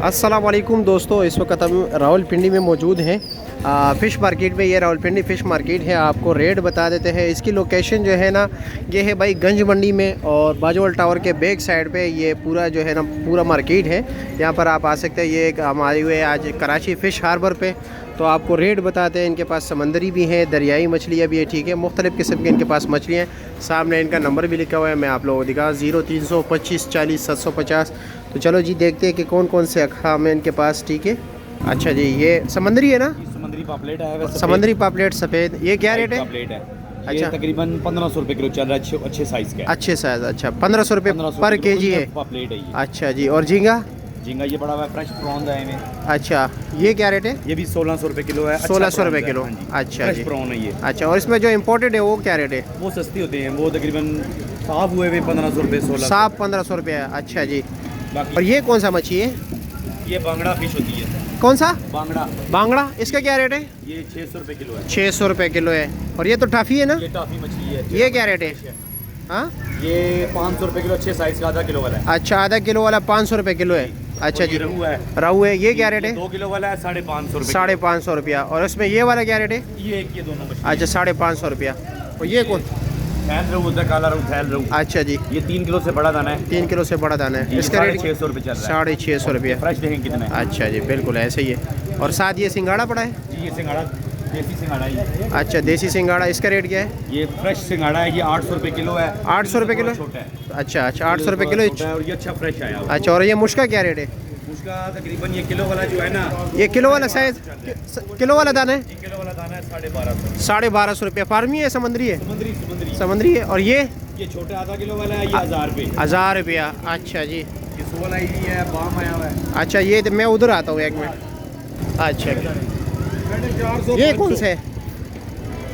अस्सलाम वालेकुम दोस्तों, इस वक्त हम रावलपिंडी में मौजूद हैं फ़िश मार्केट में। ये रावलपिंडी फ़िश मार्केट है। आपको रेट बता देते हैं। इसकी लोकेशन जो है ना, ये है भाई गंज मंडी में और बाजूवाल टावर के बैक साइड पे ये पूरा जो है ना पूरा मार्केट है। यहाँ पर आप आ सकते हैं। ये एक हम आए हुए आज कराची फ़िश हार्बर पे। तो आपको रेट बताते हैं। इनके पास समंदरी भी है, दरियाई मछलियाँ भी है, ठीक है। मुख्तलिफ़ किस्म के इनके पास मछलियाँ हैं। सामने इनका नंबर भी लिखा हुआ है, मैं आप लोगों को दिखा 0325 40 750। तो चलो जी देखते हैं कि कौन कौन से अखाम है इनके पास, ठीक है। अच्छा जी, ये समंदरी है ना? समंदरी पापलेट है। समंदरी पापलेट सफ़ेद, ये क्या रेट है? पापलेट है अच्छा, तकरीबन 1500 रुपये किलो चल रहा है। अच्छे साइज़ का, अच्छे साइज़। अच्छा, 1500 रुपये पर केजी है पापलेट है ये। अच्छा जी, और झींगा? झींगा ये बड़ा हुआ है, फ्रेश प्रॉन है इनमें। अच्छा, ये क्या रेट है? ये भी 1600 रुपये किलो है। 1600 रुपये किलो। अच्छा जी, प्रॉन है ये। अच्छा, और इसमें जो इम्पोर्टेड है वो क्या रेट है? वो सस्ती होते हैं, वो तकरीबन साफ हुए हुए 1500 रुपये 1600। साफ 1500 रुपये है। अच्छा जी, और बाकी ये कौन सा मछली है? ये बांगड़ा फिश होती है। कौन सा? बांगड़ा। बांगड़ा, इसका क्या रेट है? ये 600 रुपये किलो है। 600 रुपये किलो है। और ये तो टाफ़ी है ना? ये टाफी मछली है। ये क्या रेट है? हाँ, ये 500 रुपये किलो, अच्छे साइज़ का आधा किलो वाला है। अच्छा, आधा किलो वाला 500 रुपये किलो है। अच्छा जी, रहू है। रहू है, ये क्या रेट है? 2 किलो वाला है 550 रुपये। 550 रुपया। और इसमें ये वाला क्या रेट है? ये एक ये दोनों मछली। अच्छा, 550 रुपया। और ये कौन? थैल रहू होता है, काला रहू, थैल रहू। अच्छा जी, ये 3 किलो से बड़ा दाना है। 3 किलो से बड़ा दाना है। इसका रेट 650 रुपये चल रहा है। 650 रुपया। फ्रेश देखें कितना है। अच्छा जी, बिल्कुल ऐसे ही है। और साथ ये सिंगाड़ा पड़ा है? जी ये सिंगाड़ा, देसी सिंगाड़ा है। अच्छा, देसी सिंगाड़ा, इसका रेट क्या है? ये फ्रेश सिंगाड़ा है, ये 800 रुपये किलो है। 800 रुपये किलो? छोटा है। अच्छा अच्छा, 800 रुपये किलो। छोटा है और ये अच्छा फ्रेश आया हुआ है। अच्छा, और ये मुश्का क्या रेट है? उसका तकरीबन ये किलो वाला जो है ना, ये किलो वाला साइज, किलो वाला दाना है? ये किलो वाला दाना है 1250। 1250 रुपया। फार्मी है, समंदरी है? समुद्री समंदरी है। और ये छोटा आधा किलो वाला है, ये 1000 रुपये। 1000 रुपया। अच्छा जी, ये 16 आई हुई है, बाम आया हुआ है। अच्छा, ये मैं उधर आता हूँ एक मिनट। अच्छा, ये कौन सा है?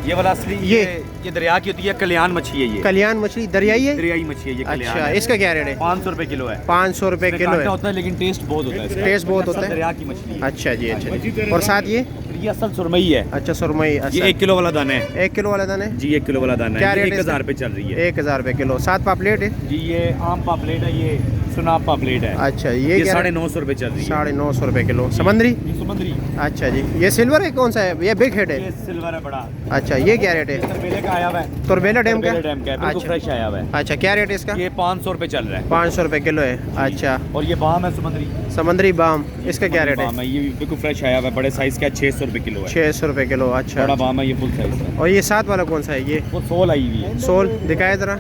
ये वाला असली ये दरिया की होती है, कल्याण मछली है। ये कल्याण मछली दरियाई है? दरियाई मछली है ये, कल्याण अच्छा, है। इसका क्या रेट है? 500 रुपये किलो है। 500 रुपये किलो कांटा है। होता है लेकिन टेस्ट बहुत होता है इसका। टेस्ट बहुत होता है। दरिया की मछली है। अच्छा जी, अच्छा जी। और साथ ये? ये असल सुरमई है। अच्छा, सुरमई। ये अच्छा, 1 किलो वाला दाना है। 1 किलो वाला दाना है? जी 1 किलो वाला दाना क्या है। रेट है 1000 रुपये चल रही है। 1000 रुपये किलो। साथ पापलेट है? जी ये आम पापलेट है, ये सुनाब पापलेट है। अच्छा, ये क्या? 950 रुपये चल रही है। 950 रुपये किलो। समंदरी? ये समुद्री। अच्छा जी, ये सिल्वर है? कौन सा है ये? बिग हेड ये है? सिल्वर है बड़ा। अच्छा, ये क्या रेट है? तरबेले का आया हुआ है। तुरबेला डैम का? डैम का है, बिल्कुल अच्छा फ्रेश आया हुआ है। अच्छा, क्या रेट है इसका? ये 500 रुपये चल रहा है। 500 रुपये किलो है। अच्छा, और ये बाम है समुद्री। समंदरी बाम, इसका क्या रेट है? बाम है, ये बिल्कुल फ्रेश आया हुआ है, बड़े साइज का 600 रुपये किलो है। 600 रुपये किलो। अच्छा, बड़ा बाम है, ये फुल साइज है। और ये साथ वाला कौन सा है? ये वो सोल आई हुई है। सोल दिखाए ज़रा।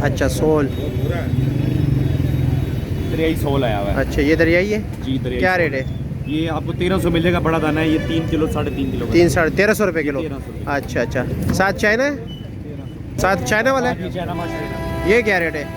अच्छा, सोल। दरियाई सोल आया हुआ है। अच्छा, ये दरियाई है? जी दरियाई क्या सोल। रेट है? ये आपको 1300 मिलेगा, बड़ा दाना है। ये 3 किलो 3.5 किलो का। 1350 रुपये किलो। 1300। अच्छा अच्छा, साथ चाइना है? साथ चाइना वाला है? ये चाइना मछली ये क्या रेट है?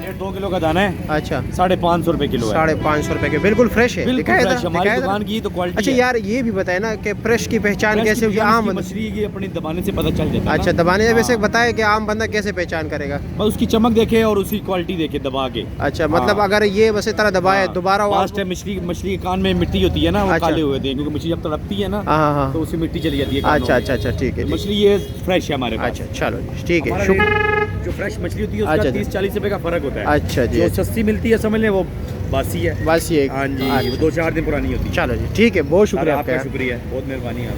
ये 2 किलो का दाना है। अच्छा, 550 रुपये किलो है। 550 रुपये के। बिल्कुल फ्रेश है। बिल्कुल दिखाए फ्रेश, ज़रा, हमारी दिखाए ज़रा। दुकान की तो क्वालिटी अच्छा है। यार, ये भी बताए ना कि फ्रेश की पहचान फ्रेश कैसे होगी? की आम मछली की अपनी दबाने से पता चल जाता है। अच्छा, ना। दबाने वैसे हाँ। बताए कि आम बंदा कैसे पहचान करेगा? बस उसकी चमक देखे और उसकी क्वालिटी देखे दबा के। अच्छा, मतलब हाँ। अगर ये बस इस तरह दबाए दोबारा वो लास्ट टाइम मछली के कान में मिट्टी होती है ना, वो अच्छा। काले हुए थे, क्योंकि मछली जब तड़पती है ना हाँ हाँ तो हाँ। उससे मिट्टी चली जाती है कानों अच्छा में। अच्छा अच्छा, ठीक है तो ठीक मछली ये फ्रेश है हमारे है। पास। अच्छा चलो जी, ठीक है, हमारा शुक्रिया। रेट जो फ्रेश मछली होती है अच्छा, उसका अच्छा। 30-40 रुपये का फर्क होता है। अच्छा जी, जो सस्ती मिलती है समझ लें वो बासी है। बस ये। हाँ जी, वो अच्छा, 2-4 दिन पुरानी होती है। चलो जी, ठीक है, बहुत शुक्रिया आपका आपका। शुक्रिया, बहुत मेहरबानी है।